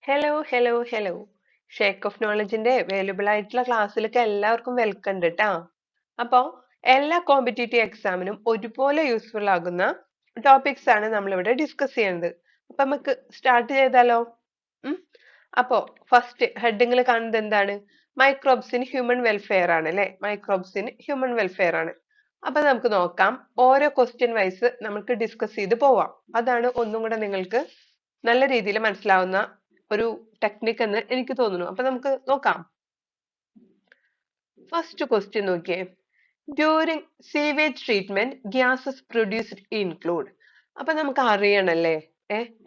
Hello. Shake of നോളജിന്റെ available ആയിട്ടുള്ള ക്ലാസ്സിലേക്ക് എല്ലാവർക്കും വെൽക്കം ഉണ്ട് കേട്ടോ. അപ്പോ എല്ലാ കോമ്പറ്റേറ്റീവ് എക്സാമിനും ഒരുപോലെ യൂസ്ഫുൾ ആകുന്ന ടോപ്പിക്സ് ആണ് നമ്മളിവിടെ ഡിസ്കസ് ചെയ്യുന്നത്. അപ്പൊ നമുക്ക് സ്റ്റാർട്ട് ചെയ്താലോ? ഉം അപ്പോ ഫസ്റ്റ് ഹെഡിങ്ങിൽ കാണുന്നത് എന്താണ്? മൈക്രോബ്സ് ഇൻ ഹ്യൂമൻ വെൽഫെയർ ആണ് അല്ലെ? മൈക്രോബ്സ് ഇൻ ഹ്യൂമൻ വെൽഫെയർ ആണ്. അപ്പൊ നമുക്ക് നോക്കാം, ഓരോ ക്വസ്റ്റ്യൻ വൈസ് നമുക്ക് ഡിസ്കസ് ചെയ്ത് പോവാം. അതാണ് ഒന്നും കൂടെ നിങ്ങൾക്ക് നല്ല രീതിയിൽ മനസ്സിലാവുന്ന ഒരു ടെക്നിക് എന്ന് എനിക്ക് തോന്നുന്നു. അപ്പൊ നമുക്ക് നോക്കാം. ഫസ്റ്റ് ക്വസ്റ്റ്യൻ നോക്കിയേ. During sewage treatment gases produced include. അപ്പൊ നമുക്ക് അറിയണല്ലേ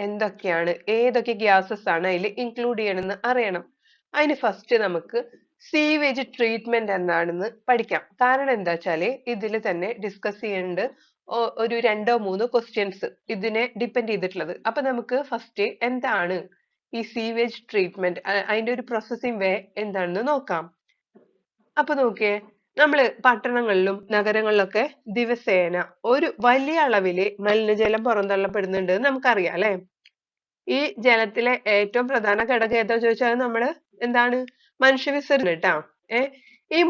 എന്തൊക്കെയാണ്, ഏതൊക്കെ ഗ്യാസസ് ആണ് അതിൽ ഇൻക്ലൂഡ് ചെയ്യണമെന്ന് അറിയണം. അതിന് ഫസ്റ്റ് നമുക്ക് സീവേജ് ട്രീറ്റ്മെന്റ് എന്താണെന്ന് പഠിക്കാം. കാരണം എന്താ വെച്ചാല് ഇതിൽ തന്നെ ഡിസ്കസ് ചെയ്യേണ്ട ഒരു 2-3 ക്വസ്റ്റ്യൻസ് ഇതിനെ ഡിപ്പെൻഡ് ചെയ്തിട്ടുള്ളത്. അപ്പൊ നമുക്ക് ഫസ്റ്റ് എന്താണ് ഈ സീവേജ് ട്രീറ്റ്മെന്റ്, അതിന്റെ ഒരു പ്രോസസ്സിംഗ് വേ എന്താണെന്ന് നോക്കാം. അപ്പൊ നോക്കിയേ, നമ്മള് പട്ടണങ്ങളിലും നഗരങ്ങളിലൊക്കെ ദിവസേന ഒരു വലിയ അളവില് മലിനജലം പുറന്തള്ളപ്പെടുന്നുണ്ട് എന്ന് നമുക്കറിയാം അല്ലെ? ഈ ജലത്തിലെ ഏറ്റവും പ്രധാന ഘടകം ഏതാ ചോദിച്ചാൽ നമ്മള് എന്താണ് മനുഷ്യവിസർജനം കേട്ടാ. ഈ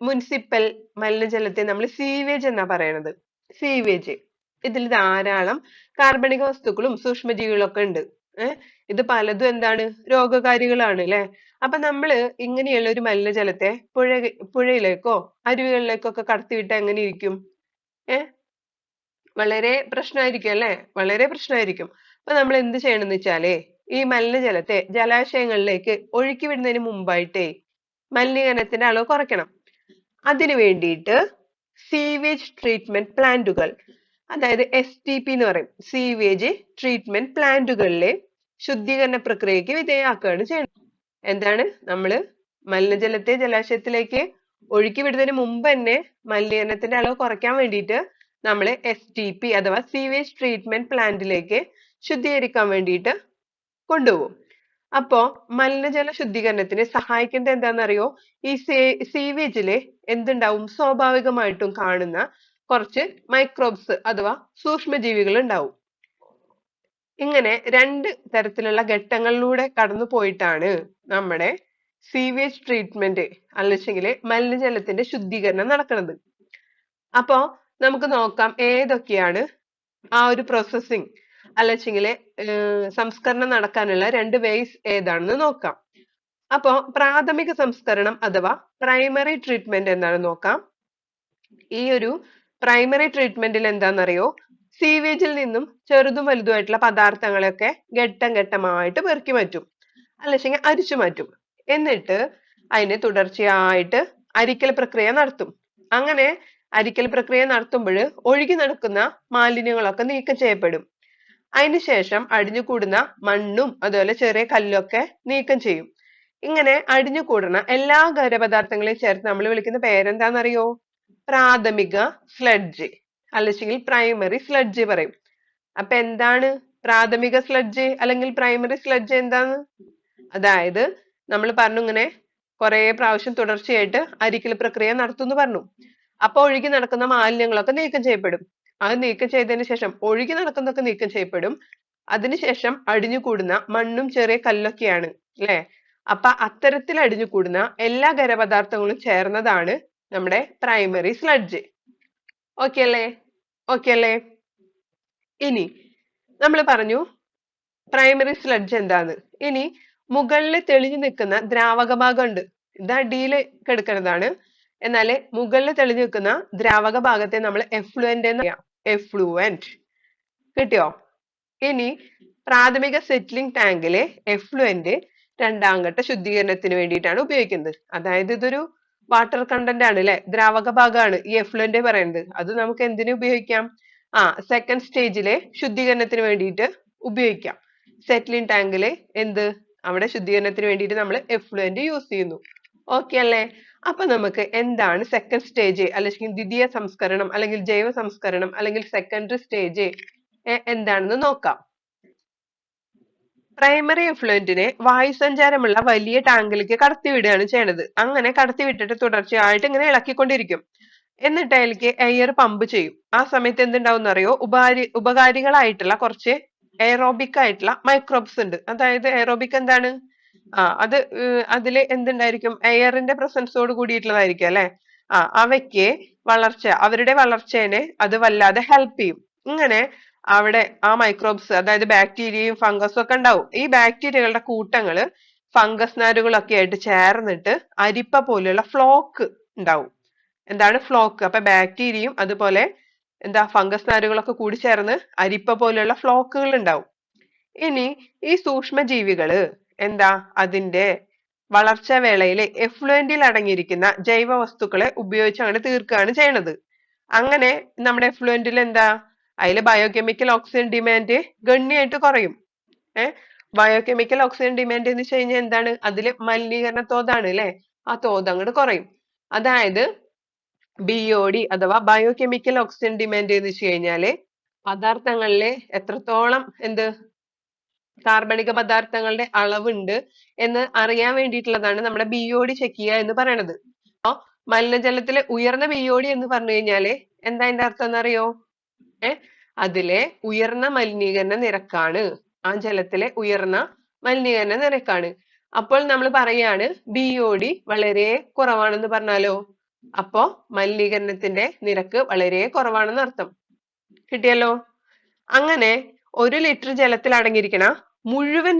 മുനിസിപ്പൽ മലിനജലത്തെ നമ്മൾ സീവേജ് എന്നാ പറയണത്. സീവേജ് ഇതിൽ ധാരാളം കാർബണിക വസ്തുക്കളും സൂക്ഷ്മജീവികളും ഒക്കെ ഉണ്ട്. ഇത് പലതും എന്താണ് രോഗകാരികളാണ് അല്ലെ? അപ്പൊ നമ്മള് ഇങ്ങനെയുള്ള ഒരു മലിനജലത്തെ പുഴയിലേക്കോ അരുവികളിലേക്കോ ഒക്കെ കടത്തിവിട്ട എങ്ങനെ ഇരിക്കും? വളരെ പ്രശ്നമായിരിക്കും അല്ലെ? വളരെ പ്രശ്നമായിരിക്കും. അപ്പൊ നമ്മൾ എന്ത് ചെയ്യണമെന്ന് വെച്ചാലേ, ഈ മലിനജലത്തെ ജലാശയങ്ങളിലേക്ക് ഒഴുക്കി വിടുന്നതിന് മുമ്പായിട്ടേ മലിനീകരണത്തിന്റെ അളവ് കുറയ്ക്കണം. അതിനു വേണ്ടിയിട്ട് സീവേജ് ട്രീറ്റ്മെന്റ് പ്ലാന്റുകൾ, അതായത് STP എന്ന് പറയും, സീവേജ് ട്രീറ്റ്മെന്റ് പ്ലാന്റുകളിലെ ശുദ്ധീകരണ പ്രക്രിയക്ക് വിധേയമാക്കുകയാണ് ചെയ്യുന്നത്. എന്താണ്, നമ്മള് മലിനജലത്തെ ജലാശയത്തിലേക്ക് ഒഴുക്കി വിടുന്നതിന് മുമ്പ് തന്നെ മലിനീകരണത്തിന്റെ അളവ് കുറയ്ക്കാൻ വേണ്ടിയിട്ട് നമ്മൾ STP അഥവാ സീവേജ് ട്രീറ്റ്മെന്റ് പ്ലാന്റിലേക്ക് ശുദ്ധീകരിക്കാൻ വേണ്ടിയിട്ട് കൊണ്ടുപോകും. അപ്പോ മലിനജല ശുദ്ധീകരണത്തിന് സഹായിക്കുന്നത് എന്താണെന്നറിയോ? ഈ സീവേജില് എന്തുണ്ടാവും? സ്വാഭാവികമായിട്ടും കാണുന്ന കുറച്ച് മൈക്രോബ്സ് അഥവാ സൂക്ഷ്മജീവികൾ ഉണ്ടാവും. ഇങ്ങനെ 2 തരത്തിലുള്ള ഘട്ടങ്ങളിലൂടെ കടന്നു പോയിട്ടാണ് നമ്മുടെ സീവേജ് ട്രീറ്റ്മെന്റ് അല്ലെങ്കിൽ മലിനജലത്തിന്റെ ശുദ്ധീകരണം നടക്കുന്നത്. അപ്പോ നമുക്ക് നോക്കാം ഏതൊക്കെയാണ് ആ ഒരു പ്രോസസ്സിംഗ് അല്ലെങ്കിൽ സംസ്കരണം നടക്കാനുള്ള 2 വേസ് ഏതാണെന്ന് നോക്കാം. അപ്പോ പ്രാഥമിക സംസ്കരണം അഥവാ പ്രൈമറി ട്രീറ്റ്മെന്റ് എന്താണെന്ന് നോക്കാം. ഈ ഒരു പ്രൈമറി ട്രീറ്റ്മെന്റിൽ എന്താണെന്നറിയോ? സീവേജിൽ നിന്നും ചെറുതും വലുതുമായിട്ടുള്ള പദാർത്ഥങ്ങളൊക്കെ ഘട്ടം ഘട്ടമായിട്ട് പെറുക്കി മാറ്റും, അല്ലെങ്കിൽ അരിച്ചു മാറ്റും. എന്നിട്ട് അതിനെ തുടർച്ചയായിട്ട് അരിക്കൽ പ്രക്രിയ നടത്തും. അങ്ങനെ അരിക്കൽ പ്രക്രിയ നടത്തുമ്പോൾ ഒഴുകി നടക്കുന്ന മാലിന്യങ്ങളൊക്കെ നീക്കം ചെയ്യപ്പെടും. അതിനുശേഷം അടിഞ്ഞുകൂടുന്ന മണ്ണും അതുപോലെ ചെറിയ കല്ലൊക്കെ നീക്കം ചെയ്യും. ഇങ്ങനെ അടിഞ്ഞുകൂടുന്ന എല്ലാ ഖരപദാർത്ഥങ്ങളെയും ചേർത്ത് നമ്മൾ വിളിക്കുന്ന പേരെന്താണെന്നറിയോ? പ്രാഥമിക സ്ലഡ്ജ് അല്ലെങ്കിൽ പ്രൈമറി സ്ലഡ്ജ് പറയും. അപ്പൊ എന്താണ് പ്രാഥമിക സ്ലഡ്ജ് അല്ലെങ്കിൽ പ്രൈമറി സ്ലഡ്ജ് എന്താന്ന്? അതായത് നമ്മൾ പറഞ്ഞു ഇങ്ങനെ കുറെ പ്രാവശ്യം തുടർച്ചയായിട്ട് അരിക്കൽ പ്രക്രിയ നടത്തുന്നു പറഞ്ഞു. അപ്പൊ ഒഴുകി നടക്കുന്ന മാലിന്യങ്ങളൊക്കെ നീക്കം ചെയ്യപ്പെടും. അത് നീക്കം ചെയ്തതിനു ശേഷം ഒഴുകി നടക്കുന്നതൊക്കെ നീക്കം ചെയ്യപ്പെടും. അതിനുശേഷം അടിഞ്ഞുകൂടുന്ന മണ്ണും ചെറിയ കല്ലൊക്കെയാണ് അല്ലെ? അപ്പൊ അത്തരത്തിൽ അടിഞ്ഞുകൂടുന്ന എല്ലാ ഖരപദാർത്ഥങ്ങളും ചേർന്നതാണ് നമ്മുടെ പ്രൈമറി സ്ലഡ്ജ്. ഓക്കെ അല്ലേ? ഇനി നമ്മൾ പറഞ്ഞു പ്രൈമറി സ്ലഡ്ജ് എന്താന്ന്. ഇനി മുകളിൽ തെളിഞ്ഞു നിൽക്കുന്ന ദ്രാവക ഭാഗം ഉണ്ട്. ഇത് അടിയിൽ കിടക്കുന്നതാണ്. എന്നാല് മുകളിൽ തെളിഞ്ഞു നിൽക്കുന്ന ദ്രാവക ഭാഗത്തെ നമ്മൾ എഫ്ലുവന്റ് എന്ന് പറയാം. എഫ്ലുവന്റ് കിട്ടിയോ? ഇനി പ്രാഥമിക സെറ്റിലിംഗ് ടാങ്കിലെ എഫ്ലുവന്റ് 2ാം ഘട്ട ശുദ്ധീകരണത്തിന് വേണ്ടിയിട്ടാണ് ഉപയോഗിക്കുന്നത്. അതായത് ഇതൊരു വാട്ടർ കണ്ടന്റ് ആണ് അല്ലെ? ദ്രാവക ഭാഗമാണ് ഈ എഫ്ലുവന്റ് പറയുന്നത്. അത് നമുക്ക് എന്തിനു ഉപയോഗിക്കാം? സെക്കൻഡ് സ്റ്റേജിലെ ശുദ്ധീകരണത്തിന് വേണ്ടിയിട്ട് ഉപയോഗിക്കാം. സെറ്റിലിംഗ് ടാങ്കിലെ അവിടെ ശുദ്ധീകരണത്തിന് വേണ്ടിയിട്ട് നമ്മൾ എഫ്ലുവന്റ് യൂസ് ചെയ്യുന്നു. ഓക്കെ അല്ലേ? അപ്പൊ നമുക്ക് എന്താണ് സെക്കൻഡ് സ്റ്റേജ് അല്ലെങ്കിൽ ദ്വിതീയ സംസ്കരണം അല്ലെങ്കിൽ ജൈവ സംസ്കരണം അല്ലെങ്കിൽ സെക്കൻഡറി സ്റ്റേജ് എന്താണെന്ന് നോക്കാം. പ്രൈമറി എഫ്ലുവന്റിനെ വായുസഞ്ചാരമുള്ള വലിയ ടാങ്കിലേക്ക് കടത്തിവിടുകയാണ് ചെയ്യണത്. അങ്ങനെ കടത്തിവിട്ടിട്ട് തുടർച്ചയായിട്ട് ഇങ്ങനെ ഇളക്കിക്കൊണ്ടിരിക്കും. എന്നിട്ട് അതിലേക്ക് എയർ പമ്പ് ചെയ്യും. ആ സമയത്ത് എന്തുണ്ടാവും എന്നറിയോ? ഉപകാരികളായിട്ടുള്ള കുറച്ച് എയറോബിക് ആയിട്ടുള്ള മൈക്രോബ്സ് ഉണ്ട്. അതായത് എയറോബിക് എന്താണ്? അത് അതില് എന്തുണ്ടായിരിക്കും? എയറിന്റെ പ്രസൻസോട് കൂടിയിട്ടുള്ളതായിരിക്കും അല്ലെ? അവയ്ക്ക് അവരുടെ വളർച്ചേനെ അത് വല്ലാതെ ഹെൽപ്പ് ചെയ്യും. ഇങ്ങനെ അവിടെ ആ മൈക്രോബ്സ്, അതായത് ബാക്ടീരിയയും ഫംഗസും ഒക്കെ ഉണ്ടാവും. ഈ ബാക്ടീരിയകളുടെ കൂട്ടങ്ങള് ഫംഗസ് നാരുകളൊക്കെ ആയിട്ട് ചേർന്നിട്ട് അരിപ്പ പോലെയുള്ള ഫ്ലോക്ക് ഉണ്ടാവും. എന്താണ് ഫ്ലോക്ക്? അപ്പൊ ബാക്ടീരിയയും അതുപോലെ ഫംഗസ് നാരുകളൊക്കെ കൂടി ചേർന്ന് അരിപ്പ പോലെയുള്ള ഫ്ലോക്കുകൾ ഉണ്ടാവും. ഇനി ഈ സൂക്ഷ്മജീവികള് എന്താ അതിന്റെ വളർച്ചാ വേളയിലെ എഫ്ലുവന്റിൽ അടങ്ങിയിരിക്കുന്ന ജൈവ വസ്തുക്കളെ ഉപയോഗിച്ച് അങ്ങനെ തീർക്കുകയാണ് ചെയ്യണത്. അങ്ങനെ നമ്മുടെ എഫ്ലുവന്റിൽ അതില് ബയോകെമിക്കൽ ഓക്സിജൻ ഡിമാൻഡ് ഗണ്യമായിട്ട് കുറയും. ബയോകെമിക്കൽ ഓക്സിജൻ ഡിമാൻഡ് എന്ന് വെച്ച് കഴിഞ്ഞാൽ എന്താണ്? അതില് മലിനീകരണ തോതാണ് അല്ലെ? ആ തോത് അങ്ങോട്ട് കുറയും. അതായത് BOD അഥവാ ബയോകെമിക്കൽ ഓക്സിജൻ ഡിമാൻഡ് എന്ന് വെച്ച് കഴിഞ്ഞാല് പദാർത്ഥങ്ങളിലെ എത്രത്തോളം കാർബണിക പദാർത്ഥങ്ങളുടെ അളവുണ്ട് എന്ന് അറിയാൻ വേണ്ടിയിട്ടുള്ളതാണ് നമ്മുടെ BOD ചെക്ക് ചെയ്യുക എന്ന് പറയണത്. അപ്പൊ മലിനജലത്തിലെ ഉയർന്ന BOD എന്ന് പറഞ്ഞു കഴിഞ്ഞാല് എന്താ അതിന്റെ അർത്ഥം എന്നറിയോ? അതിലെ ഉയർന്ന മലിനീകരണ നിരക്കാണ്. ആ ജലത്തിലെ ഉയർന്ന മലിനീകരണ നിരക്കാണ്. അപ്പോൾ നമ്മൾ പറയാണ് BOD വളരെ കുറവാണെന്ന് പറഞ്ഞാലോ, അപ്പോ മലിനീകരണത്തിന്റെ നിരക്ക് വളരെ കുറവാണെന്ന് അർത്ഥം. കിട്ടിയല്ലോ? അങ്ങനെ 1 ലിറ്റർ ജലത്തിൽ അടങ്ങിയിരിക്കുന്ന മുഴുവൻ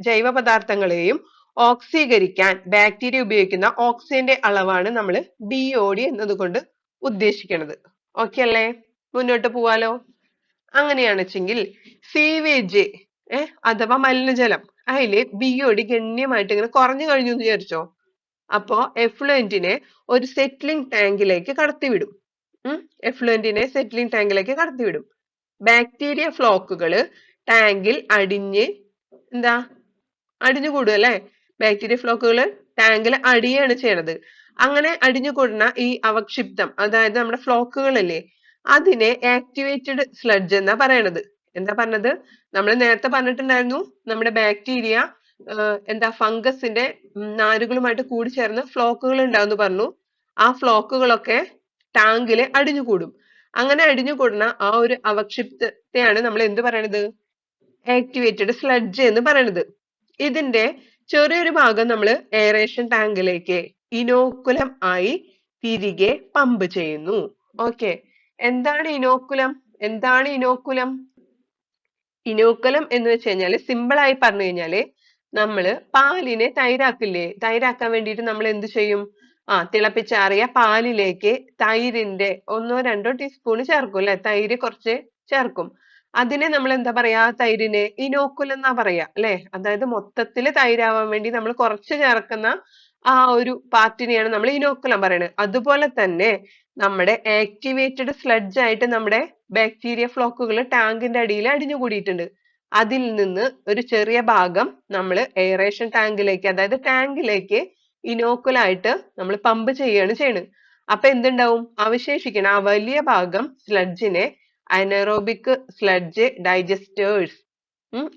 ജൈവ പദാർത്ഥങ്ങളെയും ഓക്സീകരിക്കാൻ ബാക്ടീരിയ ഉപയോഗിക്കുന്ന ഓക്സിജന്റെ അളവാണ് നമ്മൾ BOD എന്നതുകൊണ്ട് ഉദ്ദേശിക്കുന്നത്. ഓക്കെ അല്ലേ? മുന്നോട്ട് പോവാലോ. അങ്ങനെയാണ് വെച്ചെങ്കിൽ സീവേജ് അഥവാ മലിനജലം, അതില് BOD ഗണ്യമായിട്ട് ഇങ്ങനെ കുറഞ്ഞു കഴിഞ്ഞു എന്ന് വിചാരിച്ചോ. അപ്പോ എഫ്ലുവന്റിനെ ഒരു സെറ്റിലിംഗ് ടാങ്കിലേക്ക് കടത്തിവിടും. എഫ്ലുവന്റിനെ സെറ്റിലിംഗ് ടാങ്കിലേക്ക് കടത്തിവിടും. ബാക്ടീരിയ ഫ്ലോക്കുകള് ടാങ്കിൽ അടിഞ്ഞുകൂടും അല്ലെ? ബാക്ടീരിയ ഫ്ലോക്കുകള് ടാങ്കിൽ അടിയാണ് ചെയ്യണത്. അങ്ങനെ അടിഞ്ഞുകൂടുന്ന ഈ അവക്ഷിപ്തം, അതായത് നമ്മുടെ ഫ്ലോക്കുകളല്ലേ, അതിനെ ആക്ടിവേറ്റഡ് സ്ലഡ്ജ് എന്നാ പറയണത്. എന്താ പറഞ്ഞത്? നമ്മൾ നേരത്തെ പറഞ്ഞിട്ടുണ്ടായിരുന്നു നമ്മുടെ ബാക്ടീരിയ ഫംഗസിന്റെ നാരുകളുമായിട്ട് കൂടി ചേർന്ന് ഫ്ലോക്കുകൾ ഉണ്ടാവുമെന്ന് പറഞ്ഞു. ആ ഫ്ലോക്കുകളൊക്കെ ടാങ്കില് അടിഞ്ഞുകൂടും. അങ്ങനെ അടിഞ്ഞുകൂടുന്ന ആ ഒരു അവക്ഷിപ്തത്തെയാണ് നമ്മൾ എന്ത് പറയണത്? ആക്ടിവേറ്റഡ് സ്ലഡ്ജ് എന്ന് പറയണത്. ഇതിന്റെ ചെറിയൊരു ഭാഗം നമ്മൾ എയറേഷൻ ടാങ്കിലേക്ക് ഇനോക്കുലം ആയി തിരികെ പമ്പ് ചെയ്യുന്നു. ഓക്കെ, എന്താണ് ഇനോക്കുലം? എന്താണ് ഇനോക്കുലം? ഇനോക്കുലം എന്ന് വെച്ച് കഴിഞ്ഞാല് സിമ്പിൾ ആയി പറഞ്ഞു കഴിഞ്ഞാല് നമ്മള് പാലിനെ തൈരാക്കില്ലേ? തൈരാക്കാൻ വേണ്ടിയിട്ട് നമ്മൾ എന്ത് ചെയ്യും? തിളപ്പിച്ചാറിയ പാലിലേക്ക് തൈരിന്റെ 1-2 ടീസ്പൂൺ ചേർക്കും അല്ലെ? തൈര് കുറച്ച് ചേർക്കും. അതിനെ നമ്മൾ എന്താ പറയാ? തൈരിനെ ഇനോക്കുലം എന്നാ പറയാ അല്ലെ? അതായത് മൊത്തത്തില് തൈരാവാൻ വേണ്ടി നമ്മൾ കുറച്ച് ചേർക്കുന്ന ആ ഒരു പാർട്ടിനെയാണ് നമ്മൾ ഇനോക്കുലം പറയുന്നത്. അതുപോലെ തന്നെ നമ്മുടെ ആക്ടിവേറ്റഡ് സ്ലഡ്ജ് ആയിട്ട് നമ്മുടെ ബാക്ടീരിയ ഫ്ലോക്കുകൾ ടാങ്കിന്റെ അടിയിൽ അടിഞ്ഞുകൂടിയിട്ടുണ്ട്. അതിൽ നിന്ന് ഒരു ചെറിയ ഭാഗം നമ്മൾ എയറേഷൻ ടാങ്കിലേക്ക്, അതായത് ടാങ്കിലേക്ക് ഇനോക്കുലായിട്ട് നമ്മൾ പമ്പ് ചെയ്യുകയാണ് ചെയ്യുന്നത്. അപ്പൊ എന്തുണ്ടാവും? അവശേഷിക്കുന്ന ആ വലിയ ഭാഗം സ്ലഡ്ജിനെ അനറോബിക് സ്ലഡ്ജ് ഡൈജസ്റ്റേഴ്സ്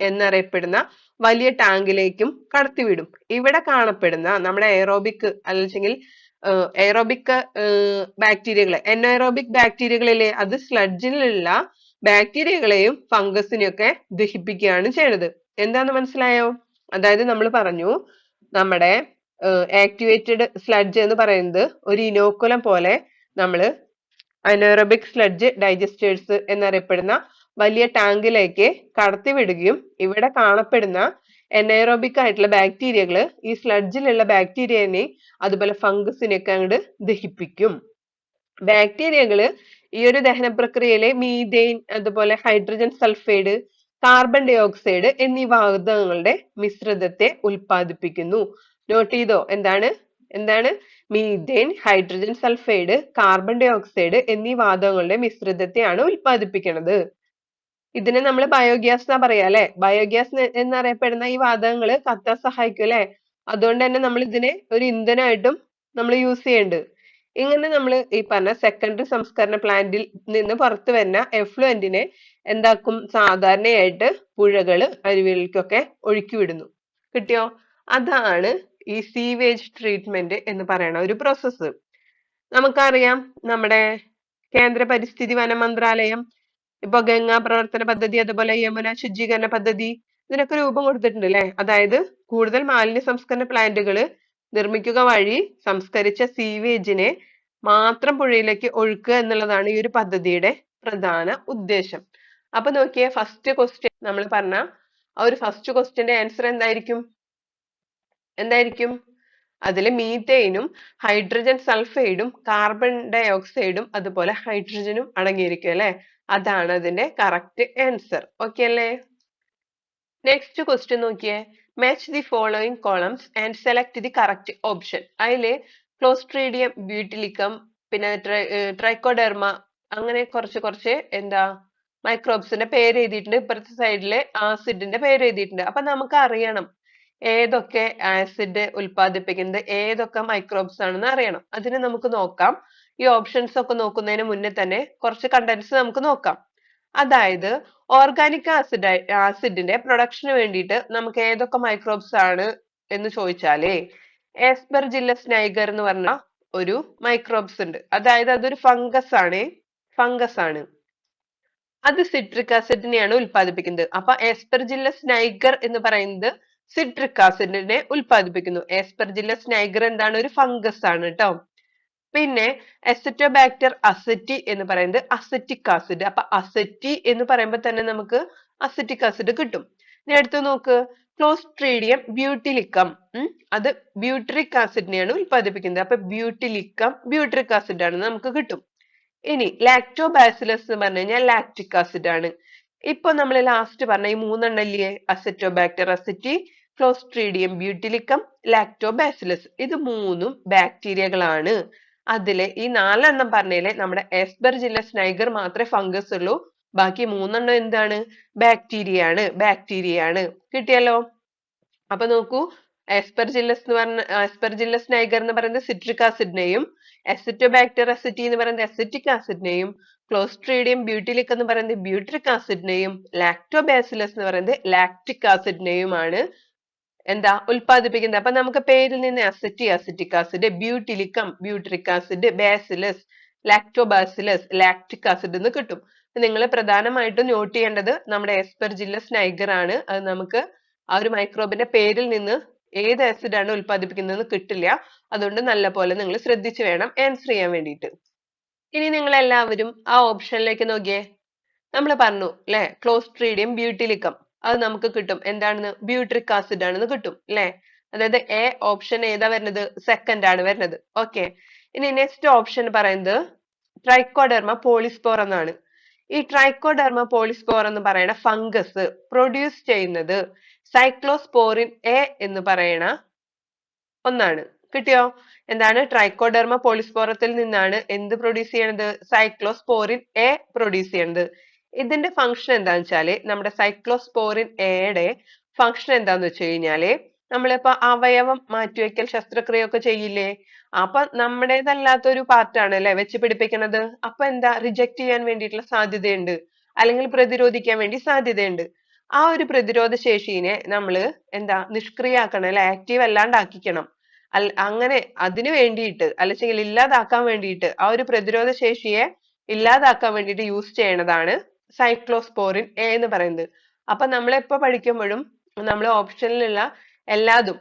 എന്നറിയപ്പെടുന്ന വലിയ ടാങ്കിലേക്കും കടത്തിവിടും. ഇവിടെ കാണപ്പെടുന്ന നമ്മുടെ എയറോബിക് അല്ലെങ്കിൽ എയറോബിക് ബാക്ടീരിയകളെ, എൻഎയറോബിക് ബാക്ടീരിയകളിലെ അത് സ്ലഡ്ജിലുള്ള ബാക്ടീരിയകളെയും ഫംഗസിനെയും ഒക്കെ ദഹിപ്പിക്കുകയാണ് ചെയ്യണത്. എന്താന്ന് മനസ്സിലായോ? അതായത് നമ്മൾ പറഞ്ഞു നമ്മുടെ ആക്ടിവേറ്റഡ് സ്ലഡ്ജ് എന്ന് പറയുന്നത് ഒരു ഇനോക്കുലം പോലെ നമ്മൾ അനറോബിക് സ്ലഡ്ജ് ഡൈജസ്റ്റേഴ്സ് എന്നറിയപ്പെടുന്ന വലിയ ടാങ്കിലേക്ക് കടത്തിവിടുകയും ഇവിടെ കാണപ്പെടുന്ന എനൈറോബിക് ആയിട്ടുള്ള ബാക്ടീരിയകള് ഈ സ്ലഡ്ജിലുള്ള ബാക്ടീരിയനെ അതുപോലെ ഫംഗസിനെയൊക്കെ അങ്ങോട്ട് ദഹിപ്പിക്കും. ബാക്ടീരിയകള് ഈ ഒരു ദഹന പ്രക്രിയയിലെ മീഥെയ്ൻ, അതുപോലെ hydrogen sulphide, carbon dioxide എന്നീ വാതകങ്ങളുടെ മിശ്രിതത്തെ ഉൽപ്പാദിപ്പിക്കുന്നു. നോട്ട് ചെയ്തോ? എന്താണ് methane, hydrogen sulphide, carbon dioxide എന്നീ വാതകങ്ങളുടെ മിശ്രിതത്തെയാണ് ഉൽപ്പാദിപ്പിക്കുന്നത്. ഇതിനെ നമ്മൾ ബയോഗ്യാസ് എന്നാ പറയാ അല്ലെ? ബയോഗ്യാസ് എന്നറിയപ്പെടുന്ന ഈ വാതകങ്ങൾ കത്താൻ സഹായിക്കും അല്ലെ? അതുകൊണ്ട് തന്നെ നമ്മൾ ഇതിനെ ഒരു ഇന്ധനമായിട്ടും നമ്മൾ യൂസ് ചെയ്യുന്നുണ്ട്. ഇങ്ങനെ നമ്മൾ ഈ പറഞ്ഞ സെക്കൻഡറി സംസ്കരണ പ്ലാന്റിൽ നിന്ന് പുറത്തു വരുന്ന എഫ്ലുവന്റിനെ എന്താക്കും? സാധാരണയായിട്ട് പുഴകള്, അരുവികൾക്കൊക്കെ ഒഴുക്കി വിടുന്നു. കിട്ടിയോ? അതാണ് ഈ സീവേജ് ട്രീറ്റ്മെന്റ് എന്ന് പറയുന്ന ഒരു പ്രോസസ്സ്. നമുക്കറിയാം നമ്മുടെ കേന്ദ്ര പരിസ്ഥിതി വന മന്ത്രാലയം ഇപ്പൊ ഗംഗാ പ്രവർത്തന പദ്ധതി, അതുപോലെ യമുന ശുചീകരണ പദ്ധതി, ഇതിനൊക്കെ രൂപം കൊടുത്തിട്ടുണ്ട് അല്ലെ. അതായത് കൂടുതൽ മാലിന്യ സംസ്കരണ പ്ലാന്റുകൾ നിർമ്മിക്കുക വഴി സംസ്കരിച്ച സീവേജിനെ മാത്രം പുഴയിലേക്ക് ഒഴുക്കുക എന്നുള്ളതാണ് ഈ ഒരു പദ്ധതിയുടെ പ്രധാന ഉദ്ദേശം. അപ്പൊ നോക്കിയേ, ഫസ്റ്റ് ക്വസ്റ്റ്യൻ നമ്മൾ പറഞ്ഞ ആ ഒരു ഫസ്റ്റ് ക്വസ്റ്റ്യന്റെ ആൻസർ എന്തായിരിക്കും? എന്തായിരിക്കും? അതില് മീത്തേനും ഹൈഡ്രജൻ സൾഫൈഡും കാർബൺ ഡൈ ഓക്സൈഡും അതുപോലെ ഹൈഡ്രജനും അടങ്ങിയിരിക്കും അല്ലെ. അതാണ് അതിന്റെ കറക്റ്റ് ആൻസർ. ഓക്കെ അല്ലേ? നെക്സ്റ്റ് ക്വസ്റ്റ്യൻ നോക്കിയേ, match the following columns and select the correct option. അതില് ക്ലോസ്ട്രീഡിയം, ബ്യൂട്ടിലിക്കം, പിന്നെ ട്രൈക്കോഡെർമ, അങ്ങനെ കുറച്ച് എന്താ മൈക്രോബ്സിന്റെ പേര് എഴുതിയിട്ടുണ്ട്. ഇപ്പുറത്തെ സൈഡില് ആസിഡിന്റെ പേര് എഴുതിയിട്ടുണ്ട്. അപ്പൊ നമുക്ക് അറിയണം ഏതൊക്കെ ആസിഡ് ഉൽപ്പാദിപ്പിക്കുന്നത് ഏതൊക്കെ മൈക്രോബ്സ് ആണെന്ന് അറിയണം. അതിന് നമുക്ക് നോക്കാം. ഈ ഓപ്ഷൻസ് ഒക്കെ നോക്കുന്നതിന് മുന്നേ തന്നെ കുറച്ച് കണ്ടന്റ്സ് നമുക്ക് നോക്കാം. അതായത് ഓർഗാനിക് ആസിഡിന്റെ പ്രൊഡക്ഷന് വേണ്ടിയിട്ട് നമുക്ക് ഏതൊക്കെ മൈക്രോബ്സ് ആണ് എന്ന് ചോദിച്ചാലേ, എസ്പെർജില്ലസ് നൈഗർ എന്ന് പറഞ്ഞ ഒരു മൈക്രോബ്സ് ഉണ്ട്. അതായത് അതൊരു ഫംഗസ് ആണ്. അത് സിട്രിക് ആസിഡിനെയാണ് ഉൽപ്പാദിപ്പിക്കുന്നത്. അപ്പൊ എസ്പെർജില്ലസ് നൈഗർ എന്ന് പറയുന്നത് സിട്രിക് ആസിഡിനെ ഉൽപ്പാദിപ്പിക്കുന്നു. എസ്പെർജില്ലസ് നൈഗർ എന്താണ്? ഒരു ഫംഗസ് ആണ് കേട്ടോ. പിന്നെ അസറ്റോബാക്ടർ അസറ്റി എന്ന് പറയുന്നത് അസറ്റിക് ആസിഡ്. അപ്പൊ അസറ്റി എന്ന് പറയുമ്പോൾ തന്നെ നമുക്ക് അസറ്റിക് ആസിഡ് കിട്ടും. ഇനി അടുത്ത് നോക്ക്, ക്ലോസ്ട്രീഡിയം ബ്യൂട്ടിലിക്കം, അത് ബ്യൂട്രിക് ആസിഡിനെയാണ് ഉൽപ്പാദിപ്പിക്കുന്നത്. അപ്പൊ ബ്യൂട്ടിലിക്കം ബ്യൂട്രിക് ആസിഡ് ആണ്, നമുക്ക് കിട്ടും. ഇനി ലാക്ടോബാസിലസ് എന്ന് പറഞ്ഞു കഴിഞ്ഞാൽ ലാക്റ്റിക് ആസിഡ് ആണ്. ഇപ്പൊ നമ്മൾ ലാസ്റ്റ് പറഞ്ഞ ഈ മൂന്നെണ്ണല്ലേ, അസറ്റോബാക്ടർ അസറ്റി, ക്ലോസ്ട്രീഡിയം ബ്യൂട്ടിലിക്കം, ലാക്ടോബാസിലസ്, ഇത് മൂന്നും ബാക്ടീരിയകളാണ്. അതിലെ ഈ നാലെണ്ണം പറഞ്ഞതിലെ നമ്മുടെ എസ്പെർജില്ലസ് നൈഗർ മാത്രമേ ഫംഗസ് ഉള്ളൂ. ബാക്കി മൂന്നെണ്ണം എന്താണ്? ബാക്ടീരിയ ആണ്. കിട്ടിയല്ലോ. അപ്പൊ നോക്കൂ, എസ്പെർജില്ലസ് നൈഗർ എന്ന് പറയുന്നത് സിട്രിക് ആസിഡിനെയും, അസറ്റോബാക്ടർ അസറ്റി എന്ന് പറയുന്നത് അസറ്റിക് ആസിഡിനെയും, ക്ലോസ്ട്രീഡിയം ബ്യൂട്ടിലിക് എന്ന് പറയുന്നത് ബ്യൂട്രിക് ആസിഡിനെയും, ലാക്ടോബാസിലസ് എന്ന് പറയുന്നത് ലാക്റ്റിക് ആസിഡിനെയുമാണ് എന്താ ഉൽപ്പാദിപ്പിക്കുന്നത്. അപ്പൊ നമുക്ക് പേരിൽ നിന്ന് അസറ്റിക് ആസിഡ്, ബ്യൂട്ടിലിക്കം butyric acid, bacillus lactobacillus lactic acid എന്ന് കിട്ടും. നിങ്ങൾ പ്രധാനമായിട്ടും നോട്ട് ചെയ്യേണ്ടത് നമ്മുടെ എസ്പെർജില്ലസ് നൈഗർ ആണ്. അത് നമുക്ക് ആ ഒരു മൈക്രോബിന്റെ പേരിൽ നിന്ന് ഏത് ആസിഡ് ആണ് ഉൽപ്പാദിപ്പിക്കുന്നത് കിട്ടില്ല. അതുകൊണ്ട് നല്ല പോലെ നിങ്ങൾ ശ്രദ്ധിച്ചു വേണം ആൻസർ ചെയ്യാൻ വേണ്ടിയിട്ട്. ഇനി നിങ്ങൾ എല്ലാവരും ആ ഓപ്ഷനിലേക്ക് നോക്കിയേ. നമ്മൾ പറഞ്ഞു അല്ലെ, ക്ലോസ്ട്രീഡിയം ബ്യൂട്ടിലിക്കം, അത് നമുക്ക് കിട്ടും. എന്താണെന്ന്? ബ്യൂട്രിക് ആസിഡ് ആണെന്ന് കിട്ടും അല്ലെ. അതായത് എ ഓപ്ഷൻ ഏതാ വരുന്നത്? സെക്കൻഡ് ആണ് വരുന്നത്. ഓക്കെ. ഇനി നെക്സ്റ്റ് ഓപ്ഷൻ പറയുന്നത് ട്രൈക്കോഡെർമ പോളിസ്പോർ എന്നാണ്. ഈ ട്രൈക്കോഡെർമ പോളിസ്പോർ എന്ന് പറയുന്ന ഫംഗസ് പ്രൊഡ്യൂസ് ചെയ്യുന്നത് സൈക്ലോസ്പോറിൻ എ എന്ന് പറയുന്ന ഒന്നാണ്. കിട്ടിയോ? എന്താണ്? ട്രൈക്കോഡെർമ പോളിസ്പോറത്തിൽ നിന്നാണ് എന്ത് പ്രൊഡ്യൂസ് ചെയ്യണത്? സൈക്ലോസ്പോറിൻ എ പ്രൊഡ്യൂസ് ചെയ്യണത്. ഇതിന്റെ ഫംഗ്ഷൻ എന്താന്ന് വെച്ചാല്, നമ്മുടെ സൈക്ലോസ്പോറിൻ എയുടെ ഫംഗ്ഷൻ എന്താന്ന് വെച്ച് കഴിഞ്ഞാല്, നമ്മളിപ്പോ അവയവം മാറ്റിവെക്കൽ ശസ്ത്രക്രിയ ഒക്കെ ചെയ്യില്ലേ, അപ്പൊ നമ്മുടേതല്ലാത്ത ഒരു പാർട്ടാണ് അല്ലെ വെച്ച് പിടിപ്പിക്കുന്നത്. അപ്പൊ എന്താ, റിജക്ട് ചെയ്യാൻ വേണ്ടിയിട്ടുള്ള സാധ്യതയുണ്ട്, അല്ലെങ്കിൽ പ്രതിരോധിക്കാൻ വേണ്ടി സാധ്യതയുണ്ട്. ആ ഒരു പ്രതിരോധ ശേഷിനെ നമ്മള് എന്താ നിഷ്ക്രിയാക്കണം അല്ലെ, ആക്റ്റീവ് അല്ലാണ്ടാക്കിക്കണം. അങ്ങനെ അതിനു വേണ്ടിയിട്ട്, അല്ലെങ്കിൽ ഇല്ലാതാക്കാൻ വേണ്ടിയിട്ട്, ആ ഒരു പ്രതിരോധ ശേഷിയെ ഇല്ലാതാക്കാൻ വേണ്ടിയിട്ട് യൂസ് ചെയ്യണതാണ് സൈക്ലോസ്പോറിൻ എ എന്ന് പറയുന്നത്. അപ്പൊ നമ്മളെപ്പോ പഠിക്കുമ്പോഴും നമ്മൾ ഓപ്ഷനിലുള്ള എല്ലാതും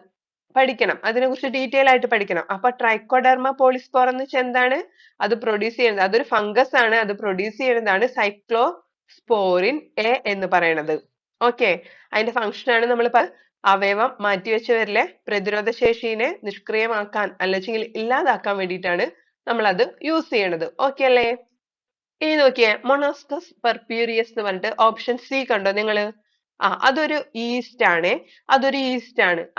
പഠിക്കണം, അതിനെക്കുറിച്ച് ഡീറ്റെയിൽ ആയിട്ട് പഠിക്കണം. അപ്പൊ ട്രൈക്കോഡെർമ പോളിസ്പോർ എന്ന് വെച്ചാൽ എന്താണ്? അത് പ്രൊഡ്യൂസ് ചെയ്യുന്നത്, അതൊരു ഫംഗസ് ആണ്, അത് പ്രൊഡ്യൂസ് ചെയ്യുന്നതാണ് സൈക്ലോസ്പോറിൻ എ എന്ന് പറയുന്നത്. ഓക്കെ. അതിന്റെ ഫംഗ്ഷൻ ആണ് നമ്മൾ അവയവം മാറ്റിവെച്ചവരിലെ പ്രതിരോധ ശേഷിനെ നിഷ്ക്രിയമാക്കാൻ അല്ലെങ്കിൽ ഇല്ലാതാക്കാൻ വേണ്ടിയിട്ടാണ് നമ്മൾ അത് യൂസ് ചെയ്യണത്. ഓക്കെ അല്ലേ? ഇനി നോക്കിയേ, മൊണോസ്കസ് പെർപ്യൂരിയസ് എന്ന് പറഞ്ഞിട്ട് ഓപ്ഷൻ സി കണ്ടോ നിങ്ങള്? അതൊരു ഈസ്റ്റ് ആണ്.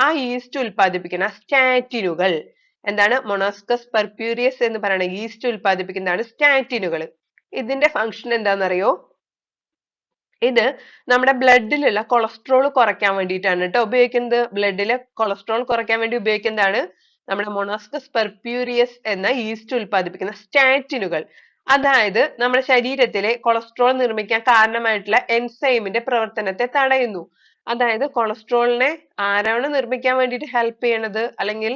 ആ ഈസ്റ്റ് ഉൽപ്പാദിപ്പിക്കുന്ന സ്റ്റാറ്റിനുകൾ എന്താണ്? മൊണോസ്കസ് പെർപ്യൂരിയസ് എന്ന് പറയുന്ന ഈസ്റ്റ് ഉൽപ്പാദിപ്പിക്കുന്നതാണ് സ്റ്റാറ്റിനുകൾ. ഇതിന്റെ ഫംഗ്ഷൻ എന്താണെന്നറിയോ? ഇത് നമ്മുടെ ബ്ലഡിലുള്ള കൊളസ്ട്രോൾ കുറയ്ക്കാൻ വേണ്ടിയിട്ടാണ് കേട്ടോ ഉപയോഗിക്കുന്നത്. ബ്ലഡിലെ കൊളസ്ട്രോൾ കുറയ്ക്കാൻ വേണ്ടി ഉപയോഗിക്കുന്നതാണ് നമ്മുടെ മൊണോസ്കസ് പെർപ്യൂരിയസ് എന്ന ഈസ്റ്റ് ഉൽപ്പാദിപ്പിക്കുന്ന സ്റ്റാറ്റിനുകൾ. അതായത് നമ്മുടെ ശരീരത്തിലെ കൊളസ്ട്രോൾ നിർമ്മിക്കാൻ കാരണമായിട്ടുള്ള എൻസൈമിന്റെ പ്രവർത്തനത്തെ തടയുന്നു. അതായത് കൊളസ്ട്രോളിനെ ആരാണ് നിർമ്മിക്കാൻ വേണ്ടിയിട്ട് ഹെൽപ്പ് ചെയ്യണത്, അല്ലെങ്കിൽ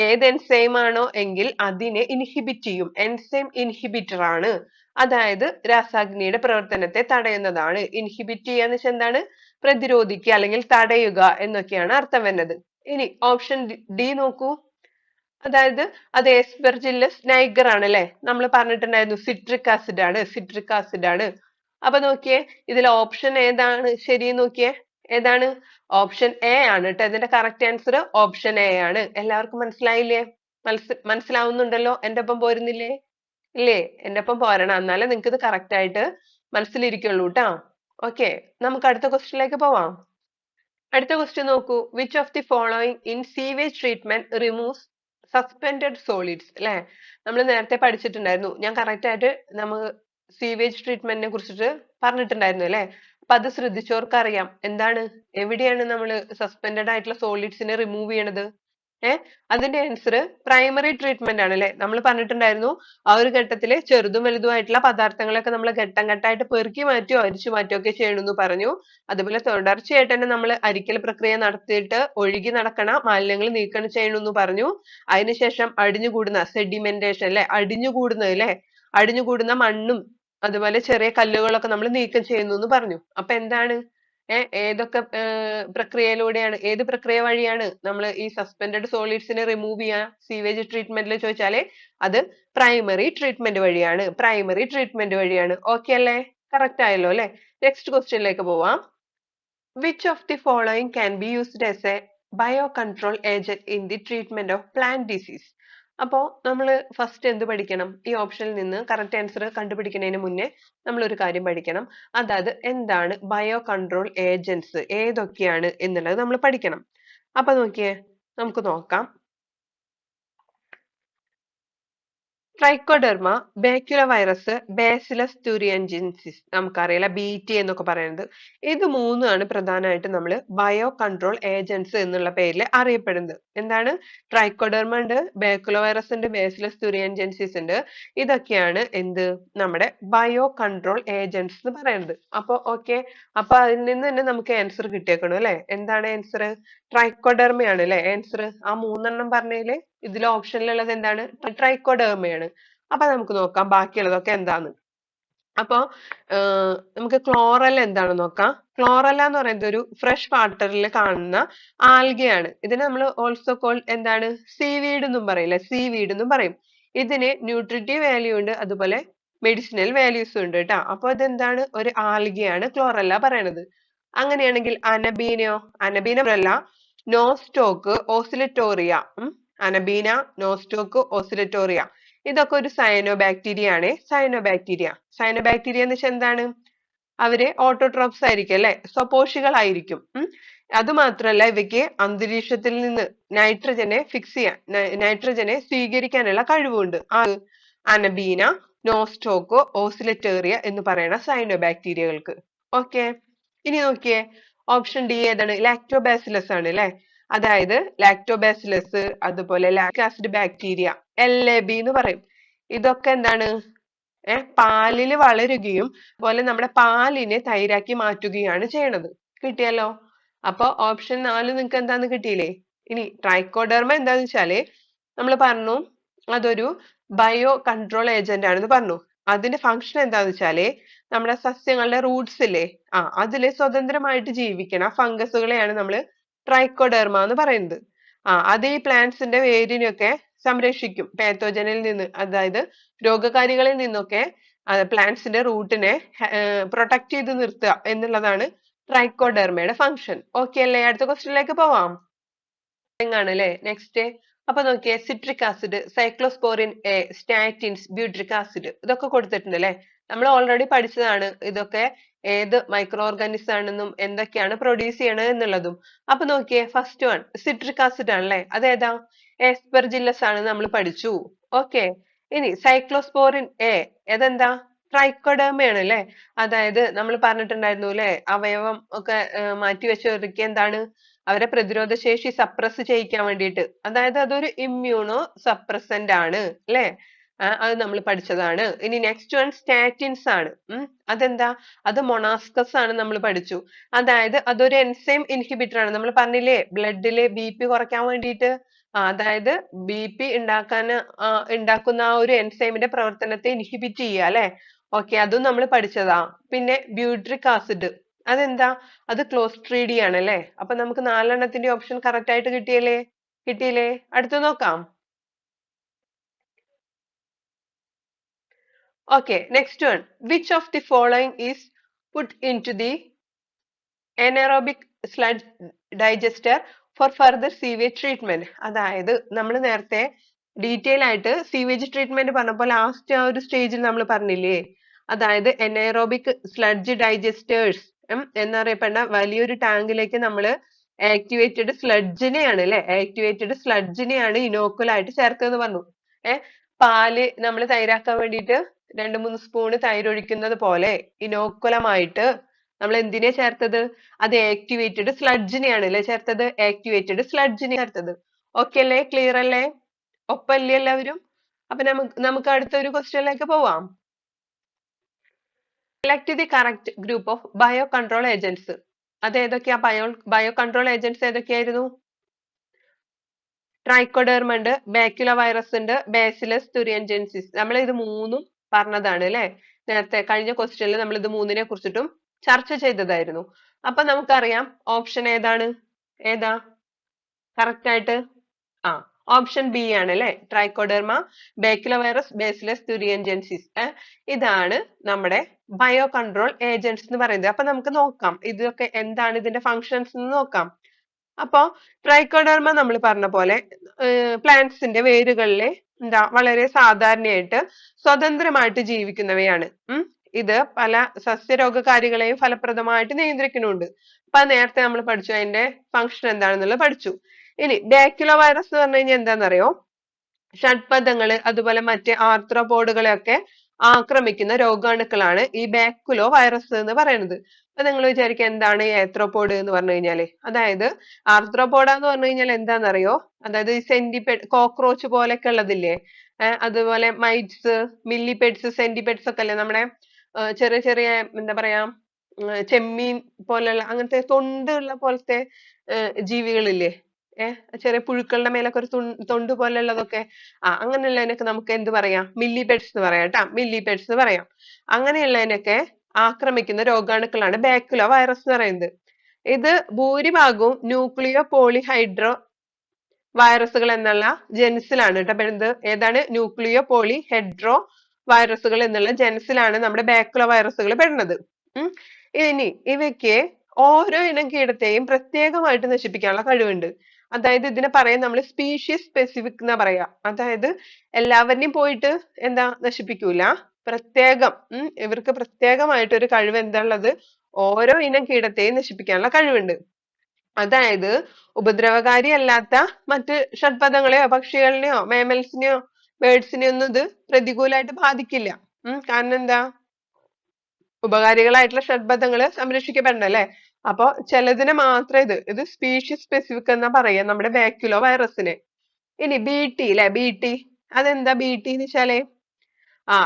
ഏത് എൻസൈം ആണോ എങ്കിൽ അതിനെ ഇൻഹിബിറ്റ് ചെയ്യും. എൻസൈം ഇൻഹിബിറ്റർ ആണ്. അതായത് രാസാഗ്നിയുടെ പ്രവർത്തനത്തെ തടയുന്നതാണ്. ഇൻഹിബിറ്റ് ചെയ്യുക എന്ന് വെച്ചാൽ എന്താണ്? പ്രതിരോധിക്കുക അല്ലെങ്കിൽ തടയുക എന്നൊക്കെയാണ് അർത്ഥം വരുന്നത്. ഇനി ഓപ്ഷൻ ഡി നോക്കൂ. അതായത് അത് എസ്പെർജില്ലസ് നൈഗർ ആണ് അല്ലെ, നമ്മൾ പറഞ്ഞിട്ടുണ്ടായിരുന്നു സിട്രിക് ആസിഡ് ആണ്, സിട്രിക് ആസിഡ് ആണ്. അപ്പൊ നോക്കിയേ, ഇതിൽ ഓപ്ഷൻ ഏതാണ് ശരി നോക്കിയേ, ഏതാണ്? ഓപ്ഷൻ എ ആണ് കേട്ടോ. ഇതിന്റെ കറക്റ്റ് ആൻസർ ഓപ്ഷൻ എ ആണ്. എല്ലാവർക്കും മനസ്സിലായില്ലേ? മനസ്സിലാവുന്നുണ്ടല്ലോ? എന്റെ ഒപ്പം പോരുന്നില്ലേ? ഇല്ലേ? എന്റെ ഒപ്പം പോരണം, എന്നാലേ നിങ്ങൾക്ക് ഇത് കറക്റ്റ് ആയിട്ട് മനസ്സിലിരിക്കുള്ളൂ ട്ടാ. ഓക്കെ, നമുക്ക് അടുത്ത ക്വസ്റ്റ്യനിലേക്ക് പോവാം. അടുത്ത ക്വസ്റ്റ്യൻ നോക്കൂ. Which of the following in sewage treatment removes suspended solids? അല്ലെ, നമ്മൾ നേരത്തെ പഠിച്ചിട്ടുണ്ടായിരുന്നു. ഞാൻ കറക്റ്റ് ആയിട്ട് നമുക്ക് സീവേജ് ട്രീറ്റ്മെന്റിനെ കുറിച്ചിട്ട് പറഞ്ഞിട്ടുണ്ടായിരുന്നു അല്ലെ. അപ്പൊ അത് ശ്രദ്ധിച്ചവർക്ക് അറിയാം എന്താണ്, എവിടെയാണ് നമ്മൾ സസ്പെൻഡഡ് ആയിട്ടുള്ള സോളിഡ്സിനെ റിമൂവ് ചെയ്യണത്. അതിന്റെ ആൻസർ പ്രൈമറി ട്രീറ്റ്മെന്റ് ആണ് അല്ലെ. നമ്മൾ പറഞ്ഞിട്ടുണ്ടായിരുന്നു ആ ഒരു ഘട്ടത്തില് ചെറുതും വലുതുമായിട്ടുള്ള പദാർത്ഥങ്ങളൊക്കെ നമ്മൾ ഘട്ടം ഘട്ടമായിട്ട് പെറുക്കി മാറ്റിയോ അരിച്ചു മാറ്റിയോ ഒക്കെ ചെയ്യണമെന്ന് പറഞ്ഞു. അതുപോലെ തുടർച്ചയായിട്ട് തന്നെ നമ്മൾ അരിക്കൽ പ്രക്രിയ നടത്തിയിട്ട് ഒഴുകി നടക്കണ മാലിന്യങ്ങൾ നീക്കം ചെയ്യണമെന്ന് പറഞ്ഞു. അതിനുശേഷം അടിഞ്ഞുകൂടുന്ന സെഡിമെന്റേഷൻ അല്ലെ, അടിഞ്ഞുകൂടുന്നത് അല്ലെ, അടിഞ്ഞുകൂടുന്ന മണ്ണും അതുപോലെ ചെറിയ കല്ലുകളൊക്കെ നമ്മൾ നീക്കം ചെയ്യുന്നു എന്ന് പറഞ്ഞു. അപ്പൊ എന്താണ്, ഏതൊക്കെ പ്രക്രിയയിലൂടെയാണ്, ഏത് പ്രക്രിയ വഴിയാണ് നമ്മൾ ഈ സസ്പെൻഡഡ് സോളിഡ്സിനെ റിമൂവ് ചെയ്യുക സീവേജ് ട്രീറ്റ്മെന്റിൽ ചോദിച്ചാല് അത് പ്രൈമറി ട്രീറ്റ്മെന്റ് വഴിയാണ്, പ്രൈമറി ട്രീറ്റ്മെന്റ് വഴിയാണ്. ഓക്കെ അല്ലേ? കറക്റ്റ് ആയല്ലോ അല്ലെ. നെക്സ്റ്റ് ക്വസ്റ്റ്യനിലേക്ക് പോവാം. Which of the following can be used as A bio control agent in the treatment of plant disease? അപ്പോ നമ്മൾ ഫസ്റ്റ് എന്ത് പഠിക്കണം? ഈ ഓപ്ഷനിൽ നിന്ന് കറക്റ്റ് ആൻസർ കണ്ടുപിടിക്കുന്നതിന് മുന്നേ നമ്മൾ ഒരു കാര്യം പഠിക്കണം. അതായത് എന്താണ് ബയോ കൺട്രോൾ ഏജന്റ്സ്, ഏതൊക്കെയാണ് എന്നുള്ളത് നമ്മൾ പഠിക്കണം. അപ്പൊ നോക്കിയേ, നമുക്ക് നോക്കാം. ട്രൈക്കോഡെർമ, ബാക്യുലോവൈറസ്, ബാസിലസ് തുരിയൻസിസ്, നമുക്കറിയില്ല BT എന്നൊക്കെ പറയുന്നത്. ഇത് മൂന്നാണ് പ്രധാനമായിട്ട് നമ്മൾ ബയോ കൺട്രോൾ ഏജന്റ്സ് എന്നുള്ള പേരിൽ അറിയപ്പെടുന്നത്. എന്താണ്? ട്രൈക്കോഡെർമ ഉണ്ട്, ബാക്യുലോവൈറസ് ഉണ്ട്, ബാസിലസ് തുരിയൻസിസ് ഉണ്ട്. ഇതൊക്കെയാണ് എന്ത്, നമ്മുടെ ബയോ കൺട്രോൾ ഏജന്റ്സ് എന്ന് പറയുന്നത്. അപ്പൊ ഓക്കെ, അപ്പൊ അതിൽ നിന്ന് തന്നെ നമുക്ക് ആൻസർ കിട്ടിയേക്കണം അല്ലെ. എന്താണ് ആൻസർ? ട്രൈക്കോഡെർമയാണ് അല്ലെ ആൻസർ. ആ മൂന്നെണ്ണം പറഞ്ഞതില് ഇതിൽ ഓപ്ഷനിലുള്ളത് എന്താണ്? ട്രൈക്കോഡെർമയാണ്. അപ്പൊ നമുക്ക് നോക്കാം ബാക്കിയുള്ളതൊക്കെ എന്താന്ന്. അപ്പൊ നമുക്ക് ക്ലോറൽ എന്താണെന്ന് നോക്കാം. ക്ലോറല്ല എന്ന് പറയുന്നത് ഒരു ഫ്രഷ് വാട്ടറിൽ കാണുന്ന ആൽഗയാണ്. ഇതിനെ നമ്മൾ ഓൾസോ കോൾഡ് എന്താണ്? സീവീഡ് എന്നും പറയില്ലേ, സീവീഡ് എന്നും പറയും. ഇതിന് ന്യൂട്രിറ്റീവ് വാല്യൂ ഉണ്ട്, അതുപോലെ മെഡിസിനൽ വാല്യൂസും ഉണ്ട് കേട്ടോ. അപ്പൊ ഇതെന്താണ്? ഒരു ആൽഗയാണ് ക്ലോറല്ല പറയണത്. അങ്ങനെയാണെങ്കിൽ അനബീനയോ? അനബീന അല്ല, നോസ്റ്റോക്ക് ഓസിലറ്റോറിയ. അനബീന, നോസ്റ്റോക്ക് ഓസിലറ്റോറിയ, ഇതൊക്കെ ഒരു സയനോ ബാക്ടീരിയ ആണ്. സയനോ ബാക്ടീരിയ എന്ന് വെച്ചാൽ എന്താണ്? അവര് ഓട്ടോട്രോപ്സ് ആയിരിക്കും അല്ലെ, സ്വപോഷികളായിരിക്കും. അത് മാത്രല്ല, ഇവയ്ക്ക് അന്തരീക്ഷത്തിൽ നിന്ന് നൈട്രജനെ ഫിക്സ് ചെയ്യാൻ, നൈട്രജനെ സ്വീകരിക്കാനുള്ള കഴിവുണ്ട്. അനബീന, നോസ്റ്റോക്കോ ഓസിലറ്റേറിയ എന്ന് പറയുന്ന സയനോ ബാക്ടീരിയകൾക്ക്. ഓക്കെ, ഇനി നോക്കിയേ, ഓപ്ഷൻ ഡി ഏതാണ്? ലാക്ടോബാസിലസ് ആണ് അല്ലെ. അതായത് ലാക്ടോബാസിലസ്, അതുപോലെ ലാക്റ്റിക് ആസിഡ് ബാക്ടീരിയ, LAB എന്ന് പറയും. ഇതൊക്കെ എന്താണ്? പാലിൽ വളരുകയും അതുപോലെ നമ്മുടെ പാലിനെ തൈരാക്കി മാറ്റുകയാണ് ചെയ്യണത്. കിട്ടിയല്ലോ. അപ്പൊ ഓപ്ഷൻ 4 നിങ്ങൾക്ക് എന്താന്ന് കിട്ടിയില്ലേ? ഇനി ട്രൈക്കോഡെർമ എന്താന്ന് വെച്ചാല് നമ്മൾ പറഞ്ഞു അതൊരു ബയോ കൺട്രോൾ ഏജന്റ് ആണെന്ന് പറഞ്ഞു. അതിന്റെ ഫംഗ്ഷൻ എന്താന്ന് വെച്ചാല് നമ്മുടെ സസ്യങ്ങളുടെ റൂട്ട്സ് ഇല്ലേ, അതില് സ്വതന്ത്രമായിട്ട് ജീവിക്കണ ഫംഗസുകളെയാണ് നമ്മൾ ട്രൈക്കോഡെർമ എന്ന് പറയുന്നത്. അത് ഈ പ്ലാന്റ്സിന്റെ വേരിനൊക്കെ സംരക്ഷിക്കും പാത്തോജനിൽ നിന്ന്, അതായത് രോഗകാരികളിൽ നിന്നൊക്കെ പ്ലാന്റ്സിന്റെ റൂട്ടിനെ പ്രൊട്ടക്ട് ചെയ്ത് നിർത്തുക എന്നുള്ളതാണ് ട്രൈക്കോഡെർമയുടെ ഫംഗ്ഷൻ. ഓക്കെ അല്ലേ? അടുത്ത ക്വസ്റ്റ്യനിലേക്ക് പോവാം. ആണ് അല്ലെ നെക്സ്റ്റ്. അപ്പൊ നോക്കിയേ, citric acid, cyclosporin A, statins, butyric acid, ഇതൊക്കെ കൊടുത്തിട്ടുണ്ട് അല്ലെ. നമ്മൾ ഓൾറെഡി പഠിച്ചതാണ് ഇതൊക്കെ ഏത് മൈക്രോ ഓർഗാനിസം ആണെന്നും എന്തൊക്കെയാണ് പ്രൊഡ്യൂസ് ചെയ്യണത് എന്നുള്ളതും. അപ്പൊ നോക്കിയേ, ഫസ്റ്റ് വൺ സിട്രിക് ആസിഡ് ആണല്ലേ. അതേതാ? എസ്പെർജില്ലസ് ആണ്, നമ്മൾ പഠിച്ചു. ഓക്കെ, ഇനി സൈക്ലോസ്പോറിൻ എ, ഏതെന്താ? ട്രൈക്കോഡെർമയാണ് അല്ലെ. അതായത് നമ്മൾ പറഞ്ഞിട്ടുണ്ടായിരുന്നു അല്ലെ, അവയവം ഒക്കെ മാറ്റിവെച്ചവർക്ക് എന്താണ്, അവരെ പ്രതിരോധ ശേഷി സപ്രസ് ചെയ്യിക്കാൻ വേണ്ടിയിട്ട്, അതായത് അതൊരു ഇമ്മ്യൂണോ സപ്രസന്റ് ആണ് അല്ലെ. അത് നമ്മൾ പഠിച്ചതാണ്. ഇനി നെക്സ്റ്റ് വൺ സ്റ്റാറ്റിൻസ് ആണ്. അതെന്താ? അത് മൊണാസ്കസ് ആണ്, നമ്മൾ പഠിച്ചു. അതായത് അതൊരു എൻസൈം ഇൻഹിബിറ്റർ ആണ്. നമ്മൾ പറഞ്ഞില്ലേ ബ്ലഡിലെ BP കുറയ്ക്കാൻ വേണ്ടിയിട്ട്, അതായത് BP ഉണ്ടാക്കുന്ന ആ ഒരു എൻസൈമിന്റെ പ്രവർത്തനത്തെ ഇൻഹിബിറ്റ് ചെയ്യുക അല്ലെ. ഓക്കെ, അതും നമ്മൾ പഠിച്ചതാ. പിന്നെ ബ്യൂട്രിക് ആസിഡ്, അതെന്താ? അത് ക്ലോസ്ട്രീഡി ആണ് അല്ലേ? അപ്പൊ നമുക്ക് നാലെണ്ണത്തിന്റെ ഓപ്ഷൻ കറക്റ്റ് ആയിട്ട് കിട്ടിയില്ലേ? അടുത്ത് നോക്കാം. Okay, next one. Which of the following is put into the anaerobic sludge digester for further sewage treatment? അതായത് നമ്മൾ നേരത്തെ ഡീറ്റെയിൽ ആയിട്ട് സീവേജ് ട്രീറ്റ്മെന്റ് പറഞ്ഞപ്പോൾ ലാസ്റ്റ് ആ ഒരു സ്റ്റേജിൽ നമ്മൾ പറഞ്ഞില്ലേ, അതായത് എനറോബിക് സ്ലഡ്ജ് ഡൈജസ്റ്റേഴ്സ് എന്നറിയപ്പെടുന്ന വലിയൊരു ടാങ്കിലേക്ക് നമ്മൾ ആക്ടിവേറ്റഡ് സ്ലഡ്ജിനെയാണ് അല്ലെ, ആക്ടിവേറ്റഡ് സ്ലഡ്ജിനെയാണ് ഇനോക്കുലായിട്ട് ചേർത്തതെന്ന് പറഞ്ഞു. പാല് നമ്മൾ തൈരാക്കാൻ വേണ്ടിയിട്ട് 2-3 സ്പൂണ് തൈര് ഒഴിക്കുന്നത് പോലെ ഇനോക്കുലമായിട്ട് നമ്മൾ എന്തിനെ ചേർത്തത്? അത് ആക്ടിവേറ്റഡ് സ്ലഡ്ജിനെയാണ് അല്ലെ ചേർത്തത്, ആക്ടിവേറ്റഡ് സ്ലഡ്ജിനെ ചേർത്തത്. ഓക്കെ അല്ലേ? ക്ലിയർ അല്ലേ? ഒപ്പല്ലേ എല്ലാവരും? അപ്പൊ നമുക്ക് അടുത്ത ഒരു ക്വസ്റ്റ്യനിലേക്ക് പോവാം. Select the correct group of bio control agents. അത് ഏതൊക്കെയാ? ബയോ കൺട്രോൾ ഏജന്റ്സ് ഏതൊക്കെയായിരുന്നു? ട്രൈക്കോഡെർമ ഉണ്ട്, ബാക്യുല വൈറസ് ഉണ്ട്, ബാസിലസ് തുരിയൻജൻസിസ്. നമ്മൾ ഇത് മൂന്നും പറഞ്ഞതാണ് അല്ലെ, നേരത്തെ കഴിഞ്ഞ ക്വസ്റ്റ്യനിൽ നമ്മൾ ഇത് മൂന്നിനെ കുറിച്ചിട്ടും ചർച്ച ചെയ്തതായിരുന്നു. അപ്പൊ നമുക്കറിയാം ഓപ്ഷൻ ഏതാ കറക്റ്റ് ആയിട്ട്? ആ, ഓപ്ഷൻ ബി ആണ് അല്ലെ, ട്രൈക്കോഡെർമ, ബാക്യുല വൈറസ്, ബാസിലസ് തുരിയൻജൻസിസ്. ഇതാണ് നമ്മുടെ ബയോ കൺട്രോൾ ഏജന്റ്സ് എന്ന് പറയുന്നത്. അപ്പൊ നമുക്ക് നോക്കാം ഇതൊക്കെ എന്താണ് ഇതിന്റെ ഫങ്ഷൻസ് എന്ന് നോക്കാം. അപ്പോ ട്രൈക്കോഡെർമ നമ്മൾ പറഞ്ഞ പോലെ പ്ലാന്റ്സിന്റെ വേരുകളിലെ വളരെ സാധാരണയായിട്ട് സ്വതന്ത്രമായിട്ട് ജീവിക്കുന്നവയാണ്. ഇത് പല സസ്യരോഗകാരികളെയും ഫലപ്രദമായിട്ട് നിയന്ത്രിക്കുന്നുണ്ട്. അപ്പൊ നേരത്തെ നമ്മൾ പഠിച്ചു അതിന്റെ ഫങ്ഷൻ എന്താണെന്നുള്ളത് പഠിച്ചു. ഇനി ബാക്യുല വൈറസ് എന്ന് പറഞ്ഞു കഴിഞ്ഞാൽ എന്താണെന്നറിയോ? ഷഡ്പദങ്ങള് അതുപോലെ മറ്റ് ആർത്രോപോഡുകളെയൊക്കെ ആക്രമിക്കുന്ന രോഗാണുക്കളാണ് ഈ ബാക്കുലോ വൈറസ് എന്ന് പറയുന്നത്. അപ്പൊ നിങ്ങൾ വിചാരിക്കുക എന്താണ് ഈ ആർത്രോപോഡ് എന്ന് പറഞ്ഞു കഴിഞ്ഞാല്? അതായത് ആർത്രോപോഡ എന്ന് പറഞ്ഞു കഴിഞ്ഞാൽ എന്താണെന്നറിയോ? അതായത് ഈ സെന്റിപെഡ്, കോക്രോച്ച് പോലെയൊക്കെ ഉള്ളതില്ലേ, അതുപോലെ മൈറ്റ്സ്, മില്ലിപെഡ്സ്, സെന്റിപെഡ്സ് ഒക്കെ അല്ലേ നമ്മുടെ ചെറിയ ചെറിയ എന്താ പറയാ ചെമ്മീൻ പോലെയുള്ള അങ്ങനത്തെ തൊണ്ടുള്ള പോലത്തെ ജീവികളില്ലേ, ചെറിയ പുഴുക്കളുടെ മേലൊക്കെ ഒരു തൊണ്ട് പോലെയുള്ളതൊക്കെ, അങ്ങനെയുള്ളതിനൊക്കെ നമുക്ക് എന്ത് പറയാം? മില്ലിപെഡ്സ് എന്ന് പറയാം കേട്ടാ, മില്ലിപെഡ്സ് എന്ന് പറയാം. അങ്ങനെയുള്ളതിനൊക്കെ ആക്രമിക്കുന്ന രോഗാണുക്കളാണ് ബാക്യുല വൈറസ് എന്ന് പറയുന്നത്. ഇത് ഭൂരിഭാഗവും ന്യൂക്ലിയോ പോളിഹൈഡ്രോ വൈറസുകൾ എന്നുള്ള ജെൻസിലാണ് കേട്ടോ പെടുന്നത്. ഏതാണ്? ന്യൂക്ലിയോ പോളി ഹെഡ്രോ വൈറസുകൾ എന്നുള്ള ജെൻസിലാണ് നമ്മുടെ ബാക്യുല വൈറസുകൾ പെടുന്നത്. ഇനി ഇവയ്ക്ക് ഓരോ ഇനം കീടത്തെയും പ്രത്യേകമായിട്ട് നശിപ്പിക്കാനുള്ള കഴിവുണ്ട്. അതായത് ഇതിനെ പറയാൻ നമ്മൾ സ്പീഷീസ് സ്പെസിഫിക് എന്നാ പറയാ. അതായത് എല്ലാവരെയും പോയിട്ട് നശിപ്പിക്കൂല, പ്രത്യേകം ഇവർക്ക് പ്രത്യേകമായിട്ട് ഒരു കഴിവ് എന്താ ഉള്ളത്? ഓരോ ഇനം കീടത്തെയും നശിപ്പിക്കാനുള്ള കഴിവുണ്ട്. അതായത് ഉപദ്രവകാരി അല്ലാത്ത മറ്റ് ഷഡ്പദങ്ങളെയോ പക്ഷികളിനെയോ മാമൽസിനെയോ ബേർഡ്സിനെയോ ഒന്നും ഇത് പ്രതികൂലമായിട്ട് ബാധിക്കില്ല. കാരണം എന്താ? ഉപകാരികളായിട്ടുള്ള ഷഡ്പദങ്ങള് സംരക്ഷിക്കപ്പെടണം അല്ലെ. അപ്പൊ ചിലതിനെ മാത്രമേ ഇത് സ്പീഷീസ് സ്പെസിഫിക് എന്നാ പറയാ നമ്മുടെ ബാക്യുലോ വൈറസിനെ. ഇനി ബി ടി, അതെന്താ ബി ടി എന്ന് വെച്ചാലേ?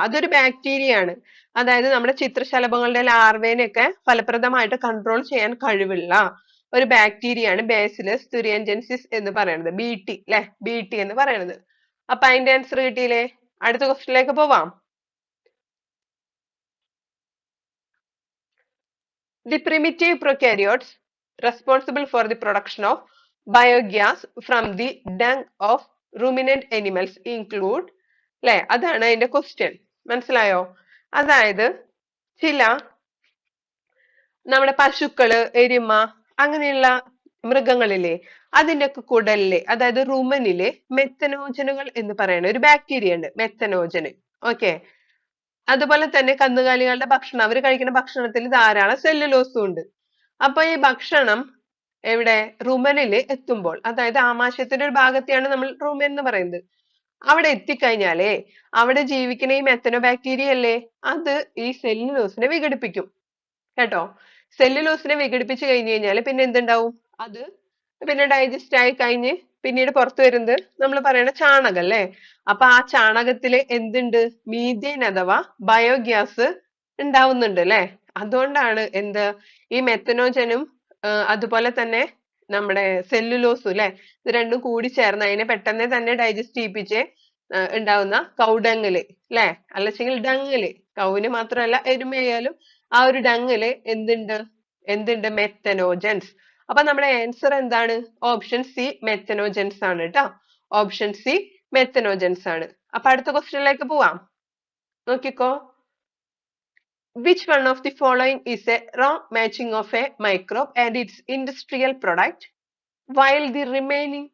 അതൊരു ബാക്ടീരിയ ആണ്. അതായത് നമ്മുടെ ചിത്രശലഭങ്ങളുടെ ലാർവേനെയൊക്കെ ഫലപ്രദമായിട്ട് കൺട്രോൾ ചെയ്യാൻ കഴിവുള്ള ഒരു ബാക്ടീരിയ ആണ് ബാസിലസ് തുരിയൻജൻസിസ് എന്ന് പറയുന്നത്, ബി ടി അല്ലെ, ബി ടി എന്ന് പറയുന്നത്. അപ്പൊ അതിന്റെ ആൻസർ കിട്ടിയില്ലേ? അടുത്ത ക്വസ്റ്റിനിലേക്ക് പോവാം. The primitive prokaryotes responsible for the production of biogas from the dung of ruminant animals include, അല്ലെ, അതാണ് അതിന്റെ ക്വസ്റ്റ്യൻ. മനസ്സിലായോ? അതായത് ചില നമ്മുടെ പശുക്കള്, എരുമ, അങ്ങനെയുള്ള മൃഗങ്ങളില്ലേ, അതിന്റെ ഒക്കെ കുടലിലെ, അതായത് റുമനിലെ മെത്തനോജനുകൾ എന്ന് പറയുന്ന ഒരു ബാക്ടീരിയ ഉണ്ട്, മെത്തനോജന്. ഓക്കെ, അതുപോലെ തന്നെ കന്നുകാലികളുടെ ഭക്ഷണം, അവർ കഴിക്കുന്ന ഭക്ഷണത്തിൽ ധാരാളം സെല്ലുലോസും ഉണ്ട്. അപ്പൊ ഈ ഭക്ഷണം എവിടെ? റുമനില് എത്തുമ്പോൾ, അതായത് ആമാശയത്തിന്റെ ഒരു ഭാഗത്തെയാണ് നമ്മൾ റുമൻ എന്ന് പറയുന്നത്. അവിടെ എത്തിക്കഴിഞ്ഞാലേ അവിടെ ജീവിക്കുന്ന ഈ മെത്തനോ ബാക്ടീരിയ അല്ലേ, അത് ഈ സെല്ലുലോസിനെ വിഘടിപ്പിക്കും കേട്ടോ. സെല്ലുലോസിനെ വിഘടിപ്പിച്ചു കഴിഞ്ഞു കഴിഞ്ഞാൽ പിന്നെ എന്തുണ്ടാവും? അത് പിന്നെ ഡൈജസ്റ്റ് ആയി കഴിഞ്ഞ് പിന്നീട് പുറത്തു വരുന്നത് നമ്മൾ പറയുന്ന ചാണകം അല്ലേ. അപ്പൊ ആ ചാണകത്തില് എന്തുണ്ട്? മീഥേൻ അഥവാ ബയോഗ്യാസ് ഉണ്ടാവുന്നുണ്ട് അല്ലെ. അതുകൊണ്ടാണ് ഈ മെത്തനോജനും അതുപോലെ തന്നെ നമ്മുടെ സെല്ലുലോസും അല്ലെ, ഇത് രണ്ടും കൂടി ചേർന്ന് അതിനെ പെട്ടെന്ന് തന്നെ ഡൈജസ്റ്റ് ചെയ്യിപ്പിച്ച് ഉണ്ടാവുന്ന കൗഡങ്ങില് അല്ലെ, അല്ലെങ്കിൽ ഡങ്ങില് കൗവിന് മാത്രമല്ല എരുമയായാലും ആ ഒരു ഡങ്ങില് എന്തുണ്ട് മെത്തനോജൻസ്. അപ്പൊ നമ്മുടെ ആൻസർ എന്താണ്? ഓപ്ഷൻ സി മെത്തനോജൻസ് ആണ് കേട്ടോ. ഓപ്ഷൻ സി മെത്തനോജൻസ് ആണ്. അപ്പൊ അടുത്ത ക്വസ്റ്റ്യനിലേക്ക് പോവാം. നോക്കിക്കോ. Which one of the following is a wrong matching of a microbe and its industrial product, while the remaining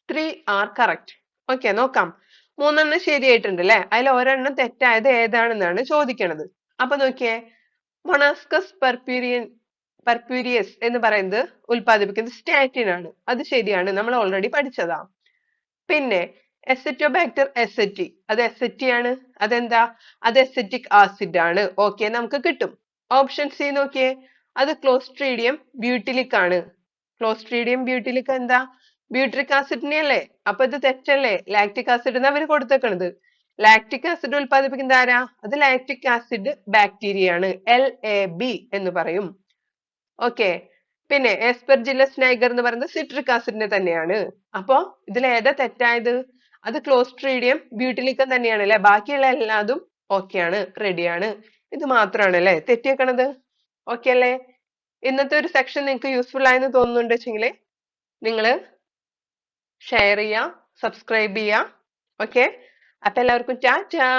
three are correct? Okay, നോക്കാം. മൂന്നെണ്ണം ശരിയായിട്ടുണ്ട് അല്ലെ. അതിൽ ഒരെണ്ണം തെറ്റായത് ഏതാണെന്നാണ് ചോദിക്കണത്. അപ്പൊ നോക്കിയേ, മൊണാസ്കസ് പെർപ്യൂരിയസ് എന്ന് പറയുന്നത് ഉൽപ്പാദിപ്പിക്കുന്നത് സ്റ്റാറ്റിൻ ആണ്. അത് ശരിയാണ്, നമ്മൾ ഓൾറെഡി പഠിച്ചതാ. പിന്നെ എസറ്റോബാക്ടർ എസറ്റി, അത് എസറ്റി ആണ്. അതെന്താ? അത് എസറ്റിക് ആസിഡ് ആണ്. ഓക്കെ, നമുക്ക് കിട്ടും. ഓപ്ഷൻ സി നോക്കിയേ, അത് ക്ലോസ്ട്രീഡിയം ബ്യൂട്ടിലിക് ആണ്. ക്ലോസ്ട്രീഡിയം ബ്യൂട്ടിലിക് എന്താ? ബ്യൂട്രിക് ആസിഡിനെ അല്ലേ? അപ്പൊ ഇത് തെറ്റല്ലേ? ലാക്റ്റിക് ആസിഡ് എന്ന് അവർ കൊടുത്തേക്കണത്. ലാക്റ്റിക് ആസിഡ് ഉൽപ്പാദിപ്പിക്കുന്നത് ആരാ? അത് ലാക്റ്റിക് ആസിഡ് ബാക്ടീരിയ ആണ്. LAB എന്ന് പറയും. ഓക്കെ. പിന്നെ എസ്പെർജില്ലസ് നൈഗർ എന്ന് പറയുന്നത് സിട്രിക് ആസിഡിനെ തന്നെയാണ്. അപ്പോ ഇതിൽ ഏതാ തെറ്റായത്? അത് ക്ലോസ്ട്രീഡിയം ബ്യൂട്ടിലിക്കം തന്നെയാണ് അല്ലെ. ബാക്കിയുള്ള എല്ലാതും ഓക്കെ ആണ്, റെഡിയാണ്. ഇത് മാത്രമാണ് അല്ലെ തെറ്റിയേക്കണത്. ഓക്കെ അല്ലേ? ഇന്നത്തെ ഒരു സെക്ഷൻ നിങ്ങൾക്ക് യൂസ്ഫുൾ ആയെന്ന് തോന്നുന്നുണ്ട് വെച്ചെങ്കിൽ നിങ്ങൾ ഷെയർ ചെയ്യുക, സബ്സ്ക്രൈബ് ചെയ്യുക. ഓക്കെ, അപ്പൊ എല്ലാവർക്കും ടാറ്റാ.